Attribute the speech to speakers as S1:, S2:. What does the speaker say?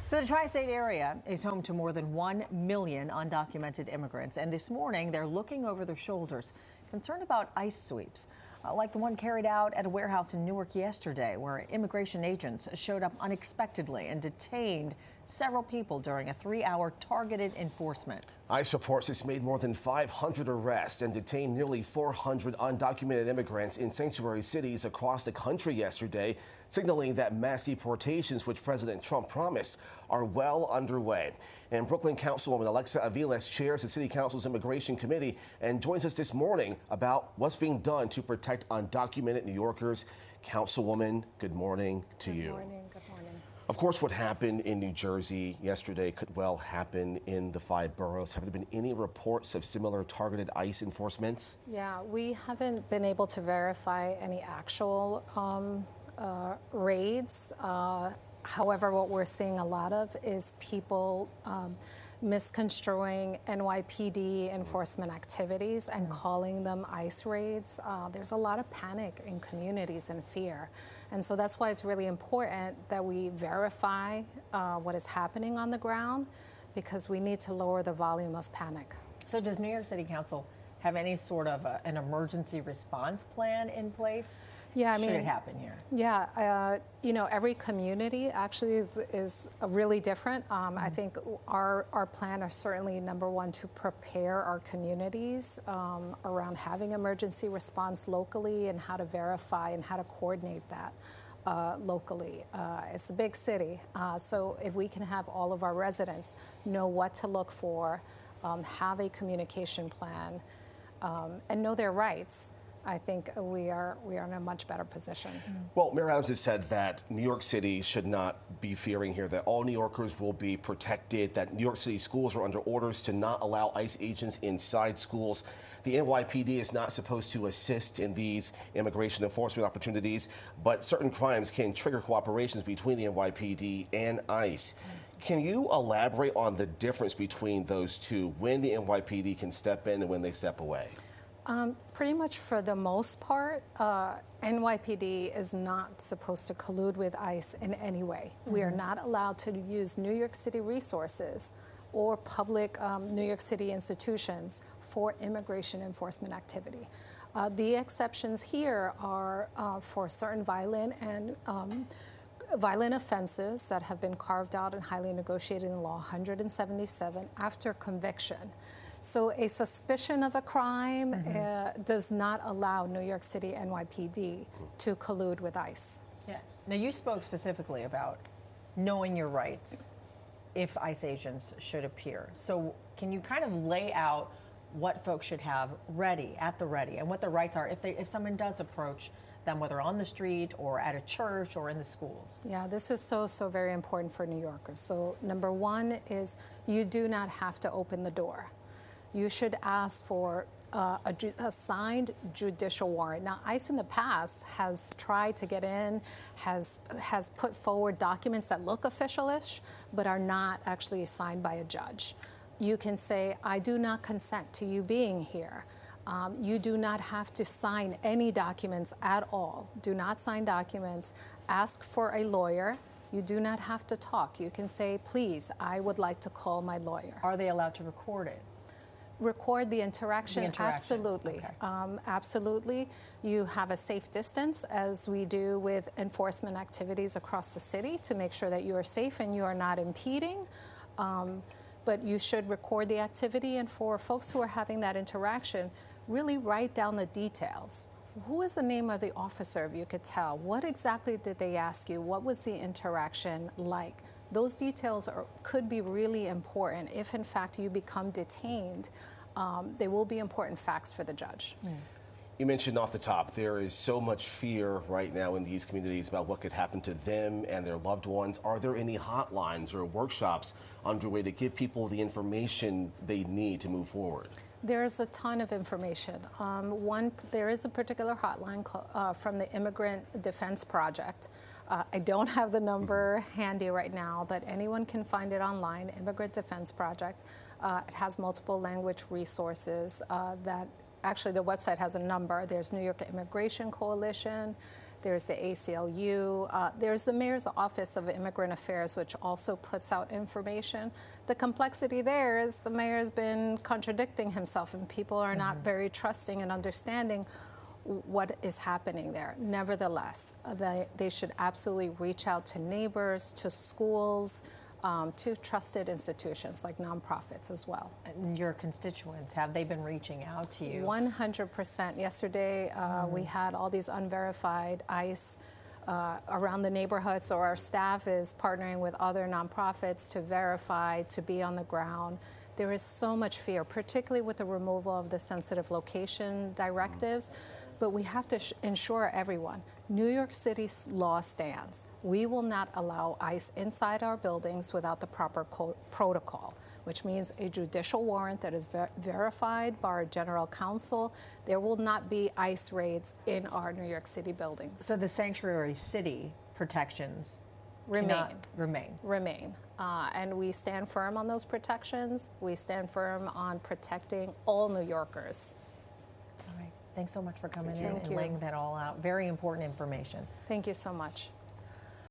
S1: So the tri-state area is home to more than 1 million undocumented immigrants, and this morning they're looking over their shoulders, concerned about ICE sweeps, like the one carried out at a warehouse in Newark yesterday, where immigration agents showed up unexpectedly and detained several people during a 3-hour targeted enforcement.
S2: ICE reports it's made more than 500 arrests and detained nearly 400 undocumented immigrants in sanctuary cities across the country yesterday, signaling that mass deportations, which President Trump promised, are well underway. And Brooklyn Councilwoman Alexa Aviles chairs the City Council's Immigration Committee and joins us this morning about what's being done to protect undocumented New Yorkers. Councilwoman, good morning to you. Good morning. Good morning. Of course, what happened in New Jersey yesterday could well happen in the 5 boroughs. Have there been any reports of similar targeted ICE enforcements?
S3: Yeah, we haven't been able to verify any actual raids. However, what we're seeing a lot of is people misconstruing NYPD enforcement activities and calling them ICE raids. There's a lot of panic in communities and fear. And so that's why it's really important that we verify what is happening on the ground, because we need to lower the volume of panic.
S1: So does New York City Council have any sort of an emergency response plan in place?
S3: Yeah, I mean,
S1: should it happen here?
S3: Yeah, you know, every community actually is really different. I think our plan is certainly, number one, to prepare our communities around having emergency response locally and how to verify and how to coordinate that locally. It's a big city, so if we can have all of our residents know what to look for, have a communication plan, and know their rights, I think we are in a much better position.
S2: Well, Mayor Adams has said that New York City should not be fearing here, that all New Yorkers will be protected, that New York City schools are under orders to not allow ICE agents inside schools. The NYPD is not supposed to assist in these immigration enforcement opportunities, but certain crimes can trigger cooperations between the NYPD and ICE. Can you elaborate on the difference between those two, when the NYPD can step in and when they step away?
S3: Pretty much for the most part, NYPD is not supposed to collude with ICE in any way. We are not allowed to use New York City resources or public New York City institutions for immigration enforcement activity. The exceptions here are for certain violent offenses that have been carved out and highly negotiated in Law 177 after conviction. So a suspicion of a crime does not allow New York City NYPD to collude with ICE.
S1: Yeah. Now, you spoke specifically about knowing your rights if ICE agents should appear. So can you kind of lay out what folks should have ready, at the ready, and what the rights are if someone does approach them, whether on the street or at a church or in the schools?
S3: Yeah, this is so very important for New Yorkers. So number one is you do not have to open the door. You should ask for a signed judicial warrant. Now, ICE in the past has tried to get in, has put forward documents that look officialish, but are not actually signed by a judge. You can say, I do not consent to you being here. You do not have to sign any documents at all. Do not sign documents. Ask for a lawyer. You do not have to talk. You can say, please, I would like to call my lawyer.
S1: Are they allowed to record it?
S3: Record the interaction, absolutely.
S1: Okay.
S3: Absolutely. You have a safe distance, as we do with enforcement activities across the city, to make sure that you are safe and you are not impeding. But you should record the activity, and for folks who are having that interaction, really write down the details. Who is the name of the officer, if you could tell? What exactly did they ask you? What was the interaction like? Those details could be really important. If, in fact, you become detained, they will be important facts for the judge.
S2: You mentioned off the top, there is so much fear right now in these communities about what could happen to them and their loved ones. Are there any hotlines or workshops underway to give people the information they need to move forward?
S3: There's a ton of information. There is a particular hotline from the Immigrant Defense Project. I don't have the number handy right now, but anyone can find it online, Immigrant Defense Project. It has multiple language resources that actually the website has a number. There's New York Immigration Coalition. There's the ACLU. There's the Mayor's Office of Immigrant Affairs, which also puts out information. The complexity there is the mayor has been contradicting himself, and people are not very trusting and understanding what is happening there. Nevertheless, they should absolutely reach out to neighbors, to schools, to trusted institutions like nonprofits as well.
S1: And your constituents, have they been reaching out to you?
S3: 100%. Yesterday, we had all these unverified ICE around the neighborhood, so our staff is partnering with other nonprofits to verify, to be on the ground. There is so much fear, particularly with the removal of the sensitive location directives. But we have to ensure everyone, New York City's law stands. We will not allow ICE inside our buildings without the proper protocol, which means a judicial warrant that is verified by our general counsel. There will not be ICE raids in our New York City buildings.
S1: So the sanctuary city protections
S3: Remain. And we stand firm on those protections. We stand firm on protecting all New Yorkers.
S1: All right. Thanks so much for coming in and
S3: you.
S1: laying that all out. Very important information.
S3: Thank you so much.